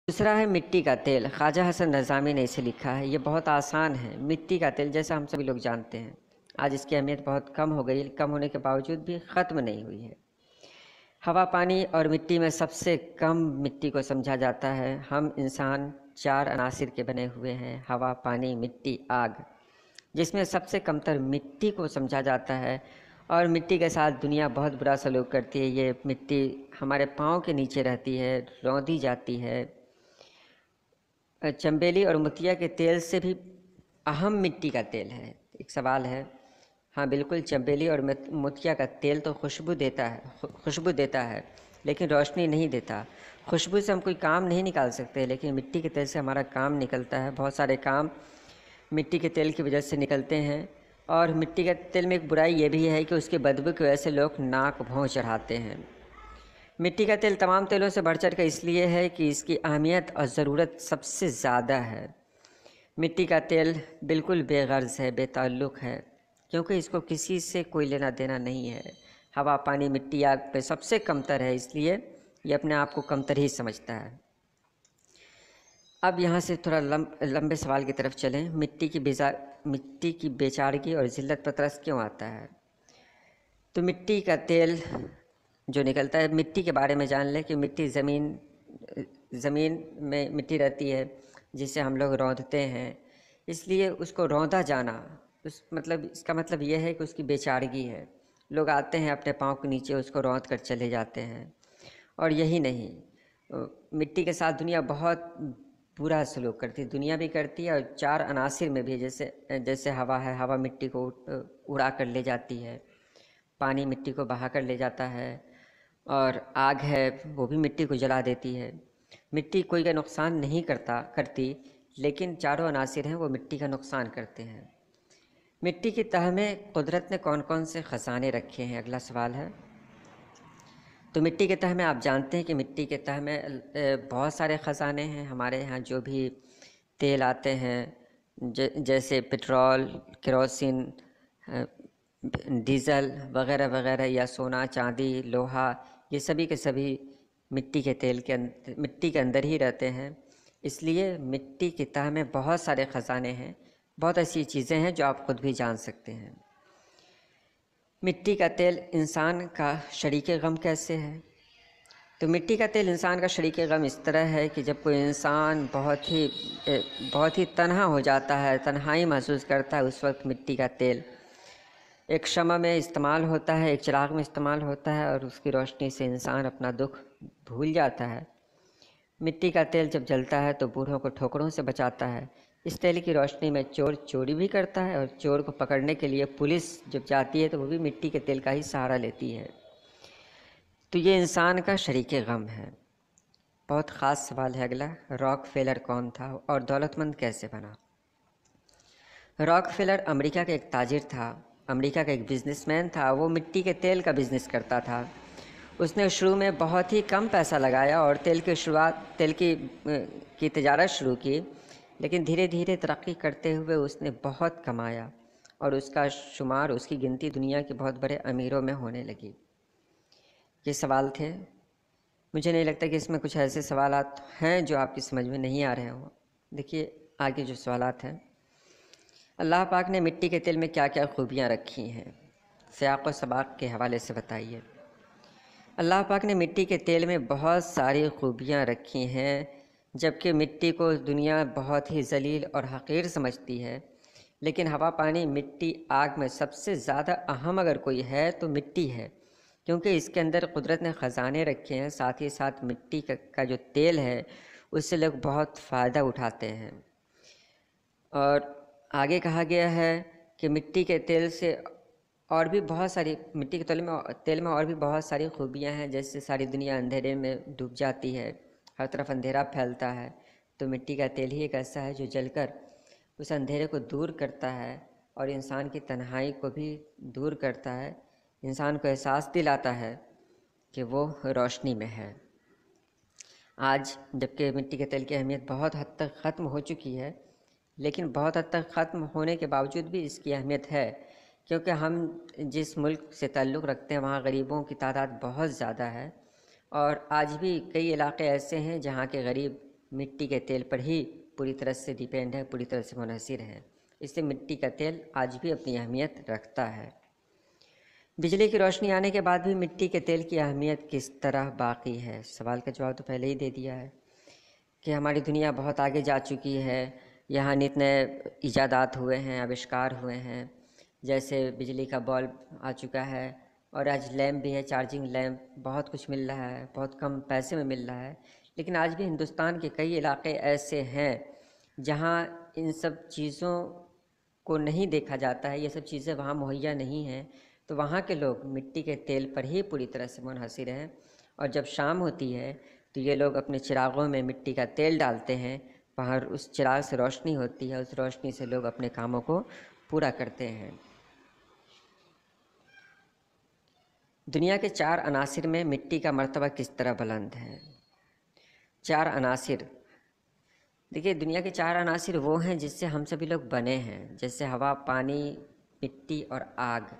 दूसरा है मिट्टी का तेल। ख्वाजा हसन रज़ामी ने इसे लिखा है। ये बहुत आसान है। मिट्टी का तेल जैसा हम सभी लोग जानते हैं, आज इसकी अहमियत बहुत कम हो गई, कम होने के बावजूद भी ख़त्म नहीं हुई है। हवा, पानी और मिट्टी में सबसे कम मिट्टी को समझा जाता है। हम इंसान 4 अनासिर के बने हुए हैं: हवा, पानी, मिट्टी, आग, जिसमें सबसे कमतर मिट्टी को समझा जाता है। और मिट्टी के साथ दुनिया बहुत बुरा सलूक करती है। ये मिट्टी हमारे पाँव के नीचे रहती है, रौंदी जाती है। चंबेली और मुतिया के तेल से भी अहम मिट्टी का तेल है। एक सवाल है, हाँ बिल्कुल, चंबेली और मुतिया का तेल तो खुशबू देता है लेकिन रोशनी नहीं देता। खुशबू से हम कोई काम नहीं निकाल सकते, लेकिन मिट्टी के तेल से हमारा काम निकलता है। बहुत सारे काम मिट्टी के तेल की वजह से निकलते हैं। और मिट्टी के तेल में एक बुराई ये भी है कि उसकी बदबू की वजह से लोग नाक भौं चढ़ाते हैं। मिट्टी का तेल तमाम तेलों से बढ़ चढ़ कर इसलिए है कि इसकी अहमियत और ज़रूरत सबसे ज़्यादा है। मिट्टी का तेल बिल्कुल बेगर्ज़ है, बेताल्लुक़ है, क्योंकि इसको किसी से कोई लेना देना नहीं है। हवा, पानी, मिट्टी, आग पे सबसे कमतर है, इसलिए ये अपने आप को कमतर ही समझता है। अब यहाँ से थोड़ा लंबे सवाल की तरफ चलें। मिट्टी की बेचारगी और ज़िल्लत पर तरस क्यों आता है? तो मिट्टी का तेल जो निकलता है, मिट्टी के बारे में जान लें कि मिट्टी ज़मीन में मिट्टी रहती है जिसे हम लोग रौंदते हैं, इसलिए उसको रौंदा जाना इसका मतलब यह है कि उसकी बेचारगी है। लोग आते हैं अपने पाँव के नीचे उसको रौंद कर चले जाते हैं। और यही नहीं, मिट्टी के साथ दुनिया बहुत बुरा सलूक करती है, दुनिया भी करती है। और 4 अनासिर में भी, जैसे हवा है, हवा मिट्टी को उड़ा कर ले जाती है, पानी मिट्टी को बहा कर ले जाता है, और आग है वो भी मिट्टी को जला देती है। मिट्टी कोई का नुकसान नहीं करती, लेकिन चारों अनासिर हैं वो मिट्टी का नुकसान करते हैं। मिट्टी की तह में कुदरत ने कौन कौन से ख़जाने रखे हैं, अगला सवाल है। तो मिट्टी के तह में आप जानते हैं कि मिट्टी के तह में बहुत सारे ख़जाने हैं। हमारे यहाँ जो भी तेल आते हैं, जैसे पेट्रोल, केरोसिन, डीज़ल वगैरह वगैरह, या सोना, चांदी, लोहा, ये सभी के सभी मिट्टी के अंदर ही रहते हैं। इसलिए मिट्टी की तह में बहुत सारे ख़जाने हैं, बहुत ऐसी चीज़ें हैं जो आप खुद भी जान सकते हैं। मिट्टी का तेल इंसान का शरीके गम कैसे है? तो मिट्टी का तेल इंसान का शरीके गम इस तरह है कि जब कोई इंसान बहुत ही तन्हा हो जाता है, तन्हाई महसूस करता है, उस वक्त मिट्टी का तेल एक शम्मा में इस्तेमाल होता है, एक चिराग में इस्तेमाल होता है, और उसकी रोशनी से इंसान अपना दुख भूल जाता है। मिट्टी का तेल जब जलता है तो बूढ़ों को ठोकरों से बचाता है। इस तेल की रोशनी में चोर चोरी भी करता है, और चोर को पकड़ने के लिए पुलिस जब जाती है तो वो भी मिट्टी के तेल का ही सहारा लेती है। तो ये इंसान का शरीके गम है। बहुत ख़ास सवाल है अगला, रॉकफेलर कौन था और दौलतमंद कैसे बना? रॉकफेलर अमेरिका का एक ताजिर था, अमेरिका का एक बिजनेसमैन था। वो मिट्टी के तेल का बिज़नेस करता था। उसने शुरू में बहुत ही कम पैसा लगाया और तेल की तिजारत शुरू की, लेकिन धीरे धीरे तरक्की करते हुए उसने बहुत कमाया और उसका शुमार, उसकी गिनती दुनिया के बहुत बड़े अमीरों में होने लगी। ये सवाल थे। मुझे नहीं लगता कि इसमें कुछ ऐसे सवालात हैं जो आपकी समझ में नहीं आ रहे हों। देखिए आगे जो सवालात हैं, अल्लाह पाक ने मिट्टी के तेल में क्या क्या खूबियाँ रखी हैं, सियाक़ व सबाक़ के हवाले से बताइए। अल्लाह पाक ने मिट्टी के तेल में बहुत सारी खूबियाँ रखी हैं, जबकि मिट्टी को दुनिया बहुत ही ज़लील और हक़ीर समझती है। लेकिन हवा, पानी, मिट्टी, आग में सबसे ज़्यादा अहम अगर कोई है तो मिट्टी है, क्योंकि इसके अंदर कुदरत ने ख़जाने रखे हैं। साथ ही साथ मिट्टी का जो तेल है उससे लोग बहुत फ़ायदा उठाते हैं। और आगे कहा गया है कि मिट्टी के तेल से और भी बहुत सारी, मिट्टी के तेल में और भी बहुत सारी खूबियाँ हैं। जैसे सारी दुनिया अंधेरे में डूब जाती है, हर तरफ अंधेरा फैलता है, तो मिट्टी का तेल ही एक ऐसा है जो जलकर उस अंधेरे को दूर करता है और इंसान की तन्हाई को भी दूर करता है, इंसान को एहसास दिलाता है कि वो रोशनी में है। आज जबकि मिट्टी के तेल की अहमियत बहुत हद तक ख़त्म हो चुकी है, लेकिन बहुत हद तक ख़त्म होने के बावजूद भी इसकी अहमियत है, क्योंकि हम जिस मुल्क से ताल्लुक़ रखते हैं वहाँ गरीबों की तादाद बहुत ज़्यादा है। और आज भी कई इलाक़े ऐसे हैं जहाँ के गरीब مٹی کے تیل پر ہی پوری طرح سے ڈیپینڈ ہے، پوری طرح سے منحصر ہے۔ اس لیے مٹی کا تیل آج بھی اپنی اہمیت رکھتا ہے۔ بجلی کی روشنی آنے کے بعد بھی مٹی کے تیل کی اہمیت کس طرح باقی ہے؟ سوال کا جواب تو پہلے ہی دے دیا ہے کہ ہماری دنیا بہت آگے جا چکی ہے، یہاں نت نئے ایجادات ہوئے ہیں، آوشکار ہوئے ہیں، جیسے بجلی کا بلب آ چکا ہے، اور آج لیمپ بھی ہے، چارجنگ لیمپ، بہت کچھ مل رہا ہے، بہت کم پیسے میں مل رہا ہے۔ لیکن آج بھی ہندوستان کے کئی علاقے ایسے ہیں جہاں ان سب چیزوں کو نہیں دیکھا جاتا ہے، یہ سب چیزیں وہاں مہیا نہیں ہیں، تو وہاں کے لوگ مٹی کے تیل پر ہی پوری طرح سے منحصر ہیں، اور جب شام ہوتی ہے تو یہ لوگ اپنے چراغوں میں مٹی کا تیل ڈالتے ہیں، وہاں اس چراغ سے روشنی ہوتی ہے، اس روشنی سے لوگ اپنے کاموں کو پورا کرتے ہیں۔ دنیا کے 4 عناصر میں مٹی کا مرتبہ کس طرح بلند ہے؟ 4 عناصر، دیکھیے دنیا کے 4 عناصر وہ ہیں جس سے ہم سبھی لوگ بنے ہیں، جیسے ہوا، پانی، مٹی اور آگ۔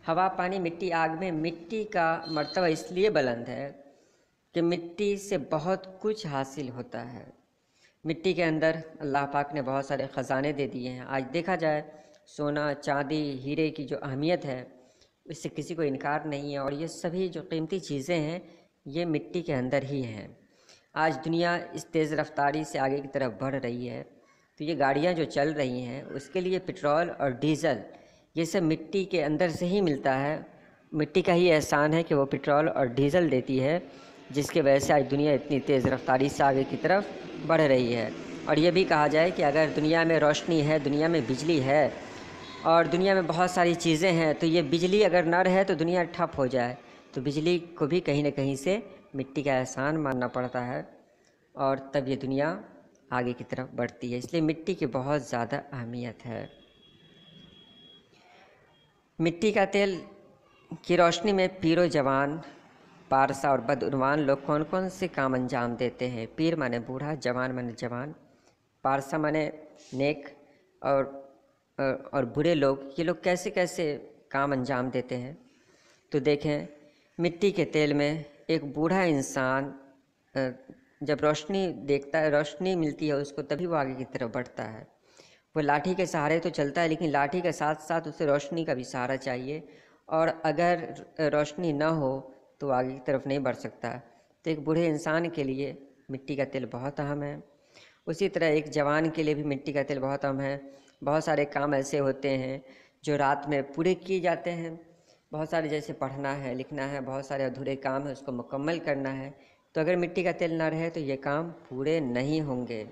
ہوا، پانی، مٹی، آگ میں مٹی کا مرتبہ اس لیے بلند ہے کہ مٹی سے بہت کچھ حاصل ہوتا ہے۔ مٹی کے اندر اللہ پاک نے بہت سارے خزانے دے دیے ہیں۔ آج دیکھا جائے سونا، چاندی، ہیرے کی جو اہمیت ہے اس سے کسی کو انکار نہیں ہے، اور یہ سبھی جو قیمتی چیزیں ہیں یہ مٹی کے اندر ہی ہیں۔ آج دنیا اس تیز رفتاری سے آگے کی طرف بڑھ رہی ہے، تو یہ گاڑیاں جو چل رہی ہیں اس کے لیے پٹرول اور ڈیزل یہ سب مٹی کے اندر سے ہی ملتا ہے۔ مٹی کا ہی احسان ہے کہ وہ پٹرول اور ڈیزل دیتی ہے، جس کی وجہ سے آج دنیا اتنی تیز رفتاری سے آگے کی طرف بڑھ رہی ہے۔ اور یہ بھی کہا جائے کہ اگر دنیا میں روشنی ہے، دنیا میں بجلی ہے، اور دنیا میں بہت ساری چیزیں ہیں، تو یہ بجلی اگر نہ رہے تو دنیا ٹھپ ہو جائے، تو بجلی کو بھی کہیں نہ کہیں سے مٹی کا احسان ماننا پڑتا ہے، اور تب یہ دنیا آگے کی طرف بڑھتی ہے۔ اس لیے مٹی کی بہت زیادہ اہمیت ہے۔ مٹی کا تیل کی روشنی میں پیر و جوان، پارسا اور بدعنوان لوگ کون کون سے کام انجام دیتے ہیں؟ پیر مانے بوڑھا، جوان مانے جوان، پارسا مانے نیک، اور برے لوگ، یہ لوگ کیسے کیسے کام انجام دیتے ہیں؟ تو دیکھیں، مٹی کے تیل میں ایک بوڑھا انسان جب روشنی دیکھتا ہے، روشنی ملتی ہے اس کو، تبھی وہ آگے کی طرف بڑھتا ہے۔ وہ لاٹھی کے سہارے تو چلتا ہے، لیکن لاٹھی کے ساتھ ساتھ اسے روشنی کا بھی سہارا چاہیے، اور اگر روشنی نہ ہو تو آگے کی طرف نہیں بڑھ سکتا۔ تو ایک بوڑھے انسان کے لیے مٹی کا تیل بہت اہم ہے۔ اسی طرح ایک جوان کے لیے بھی مٹی کا تیل بہت اہم ہے۔ بہت سارے کام ایسے ہوتے ہیں جو رات میں پورے کیے جاتے ہیں، بہت سارے جیسے پڑھنا ہے، لکھنا ہے، بہت سارے ادھورے کام ہیں، اس کو مکمل کرنا ہے، تو اگر مٹی کا تیل نہ رہے تو یہ کام پورے نہیں ہوں گے۔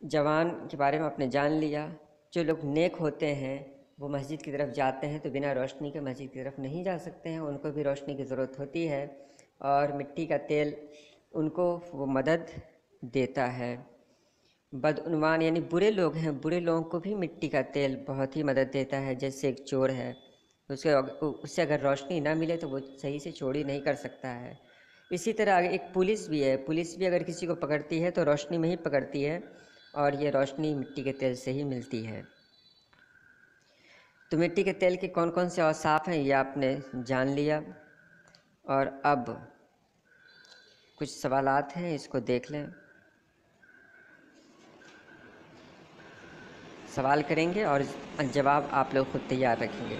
جوان کے بارے میں آپ نے جان لیا۔ جو لوگ نیک ہوتے ہیں وہ مسجد کی طرف جاتے ہیں تو بنا روشنی کے مسجد کی طرف نہیں جا سکتے ہیں، ان کو بھی روشنی کی ضرورت ہوتی ہے، اور مٹی کا تیل ان کو وہ مدد دیتا ہے۔ بدعنوان یعنی برے لوگ ہیں، برے لوگوں کو بھی مٹی کا تیل بہت ہی مدد دیتا ہے۔ جیسے ایک چور ہے، اس سے اگر روشنی نہ ملے تو وہ صحیح سے چوری نہیں کر سکتا ہے۔ اسی طرح ایک پولیس بھی ہے، پولیس بھی اگر کسی کو پکڑتی ہے تو روشنی میں ہی پکڑتی ہے، اور یہ روشنی مٹی کے تیل سے ہی ملتی ہے۔ تو مٹی کے تیل کے کون کون سے اوصاف ہیں یہ آپ نے جان لیا، اور اب کچھ سوالات ہیں، اس کو دیکھ لیں، سوال کریں گے اور جواب آپ لوگ خود تیار رکھیں گے۔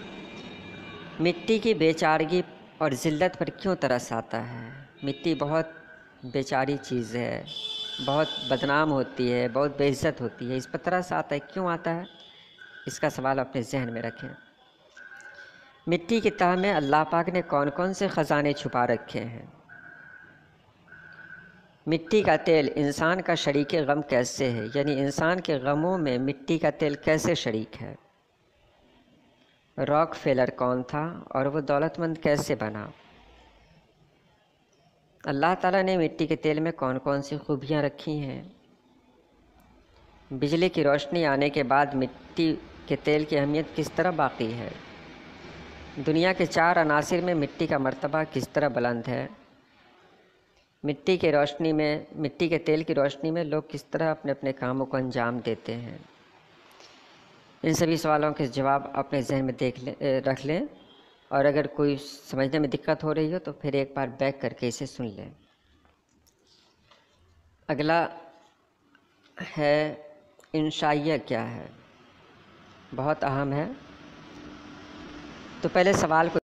مٹی کی بیچارگی اور ذلت پر کیوں ترس آتا ہے؟ مٹی بہت بیچاری چیز ہے، بہت بدنام ہوتی ہے، بہت بے عزت ہوتی ہے، اس پر ترس آتا ہے، کیوں آتا ہے؟ اس کا سوال اپنے ذہن میں رکھیں۔ مٹی کی تہ میں اللہ پاک نے کون کون سے خزانے چھپا رکھے ہیں؟ مٹی کا تیل انسان کا شریک غم کیسے ہے؟ یعنی انسان کے غموں میں مٹی کا تیل کیسے شریک ہے؟ راک فیلر کون تھا اور وہ دولت مند کیسے بنا؟ اللہ تعالیٰ نے مٹی کے تیل میں کون کون سی خوبیاں رکھی ہیں؟ بجلی کی روشنی آنے کے بعد مٹی کے تیل کی اہمیت کس طرح باقی ہے؟ دنیا کے 4 عناصر میں مٹی کا مرتبہ کس طرح بلند ہے؟ مٹی کے تیل کی روشنی میں لوگ کس طرح اپنے اپنے کاموں کو انجام دیتے ہیں؟ ان سبھی سوالوں کے جواب اپنے ذہن میں رکھ لیں، اور اگر کوئی سمجھنے میں دقت ہو رہی ہو تو پھر ایک بار بیک کر کے اسے سن لیں۔ اگلا ہے انشائیہ کیا ہے، بہت اہم ہے۔ تو پہلے سوال کو